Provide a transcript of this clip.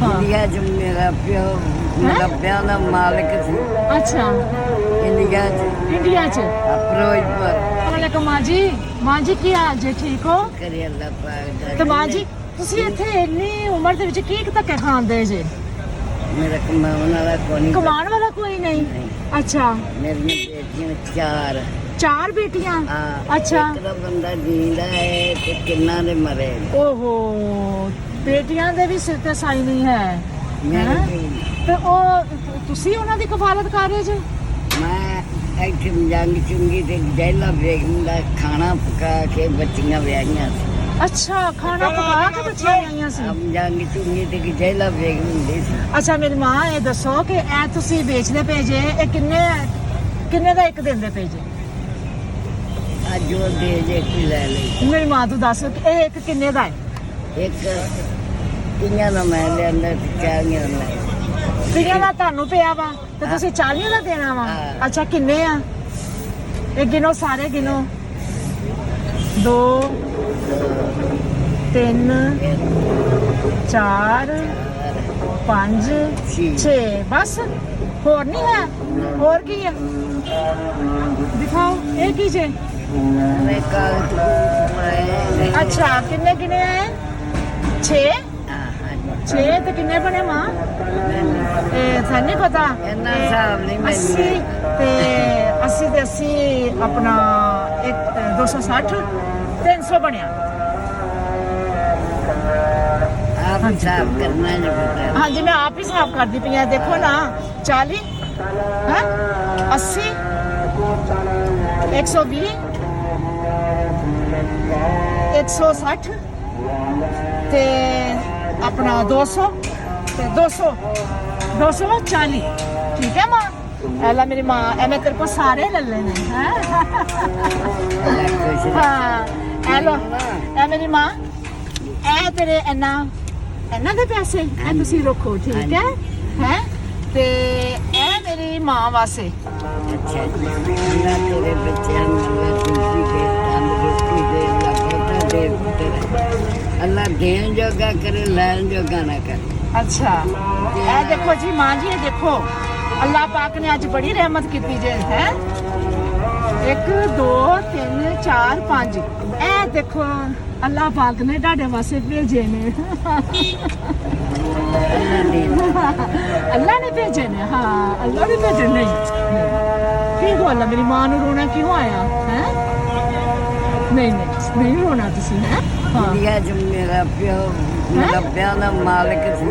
India 'ਚ ਮੇਰਾ ਪਿਓ ਨੱਬਿਆਂ ਦਾ ਮਾਲਕ ਸੀ। ਅੱਛਾ, ਇੰਡੀਆ 'ਚ ਇੰਡੀਆ 'ਚ। ਫਿਰੋਜ਼ਪੁਰ ਵਾਲੇਕੁਮ ਮਾਂ ਜੀ ਕੀ ਹਾਲ ਜੇ? ਠੀਕ ਹੋ? ਕਰੀ ਅੱਲਾ ਪਾਕ ਦਾ। ਤੇ ਮਾਂ ਜੀ ਤੁਸੀਂ ਇੱਥੇ ਇੰਨੀ ਉਮਰ ਦੇ ਵਿੱਚ ਕੀ ਧੱਕੇ ਖਾਂਦੇ ਜੇ? ਮੇਰਾ ਕਮਾਉਣ ਵਾਲਾ ਕੋਈ ਨਹੀਂ। ਕਮਾਉਣ ਵਾਲਾ ਕੋਈ ਨਹੀਂ? ਅੱਛਾ, ਮੇਰੀਆਂ ਬੇਟੀਆਂ ਚਾਰ। 4 ਬੇਟੀਆਂ? ਹਾਂ, ਅੱਛਾ। ਇੱਕ ਦਾ ਬੰਦਾ ਜੀਂਦਾ ਹੈ ਤੇ ਕਿੰਨਾ ਦੇ ਮਰੇ। ਓਹੋ, ਬੇਟੀਆਂ ਦੇ ਵੀ ਸਿਰ ਤੇ ਸਾਈ ਨਹੀਂ ਹੈ। ਮੇਰੇ ਹੈਂ? ਕੋਲ ਤੇ ਉਹ ਤੁਸੀਂ ਉਹਨਾਂ ਦੀ ਕਫਾਲਤ ਕਰ ਰਹੇ ਜੇ? ਮੈਂ ਇੱਥੇ ਜੰਗ ਚੁੰਗੀ ਤੇ ਜੈਲਾ ਬੇਗਮ ਦਾ ਖਾਣਾ ਪਕਾ ਕੇ ਬੱਚੀਆਂ ਵਿਆਹੀਆਂ ਸੀ। ਅੱਛਾ, ਖਾਣਾ ਪਕਾ ਕੇ ਬੱਚੀਆਂ ਆਈਆਂ ਸੀ? ਹਮ ਜੰਗ ਚੁੰਗੀ ਤੇ ਜੈਲਾ ਬੇਗਮ ਹੁੰਦੀ ਸੀ। ਅੱਛਾ ਮੇਰੀ ਮਾਂ ਇਹ ਦੱਸੋ ਕਿ ਇਹ ਤੁਸੀਂ ਵੇਚਦੇ ਪਏ ਜੇ, ਇਹ ਕਿੰਨੇ ਦਾ ਇੱਕ ਦਿੰਦੇ ਪਏ ਜੇ? ਅੱਜ ਉਹ ਦੇ ਜੇ ਕੀ ਲੈ ਲਈ। ਮੇਰੀ ਮਾਂ ਤੂੰ ਦੱਸ ਕਿ ਇਹ ਇੱਕ ਕਿੰਨੇ ਦਾ ਹੈ? ਇੱਕ ਕਿੰਨਾ ਨਾ ਮੈਂ ਲਿਆਂਦਾ ਤੇ ਚਾਹੀਆਂ ਨਾ। ਕਿੰਨੇ ਦਾ ਤੁਹਾਨੂੰ ਪਿਆ ਵਾ ਤੇ ਤੁਸੀਂ 40 ਦਾ ਦੇਣਾ ਵਾ? ਹਾਂ। ਅੱਛਾ ਕਿੰਨੇ ਆ ਇਹ? ਗਿਣੋ, ਸਾਰੇ ਗਿਣੋ। 2 3 4 5 6 ਬਸ? ਹੋਰ ਨਹੀਂ ਹੈ? ਹੋਰ ਕੀ ਹੈ ਦਿਖਾਓ, ਇਹ ਕੀ ਜੇ? ਮੈਂ ਕੱਲ ਮੈਂ ਅੱਛਾ ਕਿੰਨੇ ਕਿੰਨੇ ਹੈ? 6 6 ਤੇ ਕਿੰਨੇ ਬਣੇ ਮਾਂ? ਇਹ ਤੁਹਾਨੂੰ ਨਹੀਂ ਪਤਾ? ਇੰਨਾ ਹਿਸਾਬ ਨਹੀਂ ਮੈਨੂੰ। 80 ਤੇ 80 ਆਪਣਾ 260 300 ਬਣਿਆ। ਆਪ ਹਿਸਾਬ ਕਰਨਾ ਨਹੀਂ ਪਤਾ। ਹਾਂਜੀ ਮੈਂ ਆਪ ਹੀ ਹਿਸਾਬ ਕਰਦੀ ਪਈ ਆ। ਦੇਖੋ ਨਾ 40 ਹੈ 80 120 160 ਤੇ ਆਪਣਾ 200 ਤੇ 240। ਠੀਕ ਹੈ ਮਾਂ? ਐਲਾ ਮੇਰੀ ਮਾਂ ਐ ਮੈਂ ਤੇਰੇ ਕੋ ਸਾਰੇ ਲੈ ਲੈਣੇ ਹੈ। ਹਾਂ ਐ ਲੋ, ਐ ਮੇਰੀ ਮਾਂ, ਐ ਤੇਰੇ ਇਹਨਾਂ ਦੇ ਪੈਸੇ ਐ ਤੁਸੀਂ ਰੱਖੋ। ਠੀਕ ਹੈ ਹੈ ਤੇ ਐ ਮੇਰੀ ਮਾਂ ਵਾਸਤੇ। ਅੱਛਾ ਜੀ, ਅੱਲਾ ਤੇਰੇ ਬੱਚਿਆਂ ਨੂੰ ਖੁਸ਼ੀ ਦੇ, ਤੰਦਰੁਸਤੀ ਦੇ, ਅੱਲਾ ਬਹੁਤਾ ਦੇ ਪੁੱਤਰ। ਅੱਲਾ ਦੇਣ ਜੋਗਾ ਕਰੇ, ਲੈਣ ਜੋਗਾ ਨਾ ਕਰੇ। ਅੱਛਾ ਇਹ ਦੇਖੋ ਜੀ ਮਾਂ ਜੀ, ਇਹ ਦੇਖੋ ਅੱਲਾਹ ਪਾਕ ਨੇ ਅੱਜ ਬੜੀ ਰਹਿਮਤ ਕੀਤੀ ਜੇ ਹੈ। 1 2 3 4 5 ਇਹ ਦੇਖੋ ਅੱਲਾਹ ਪਾਕ ਨੇ ਤੁਹਾਡੇ ਵਾਸਤੇ ਭੇਜੇ ਨੇ। ਅੱਲਾਹ ਨੇ ਭੇਜੇ ਨੇ। ਹਾਂ ਅੱਲਾਹ ਨੇ ਭੇਜੇ ਨੇ। ਕੀ ਗੱਲ ਮੇਰੀ ਮਾਂ ਨੂੰ ਰੋਣਾ ਕਿਉਂ ਆਇਆ ਹੈ? ਨਹੀਂ ਰੋਣਾ ਤੁਸੀਂ ਹੈ। ਇੰਡੀਆ 'ਚ ਮੇਰਾ ਪਿਓ ਨੱਬਿਆਂ ਦਾ ਮਾਲਕ ਸੀ।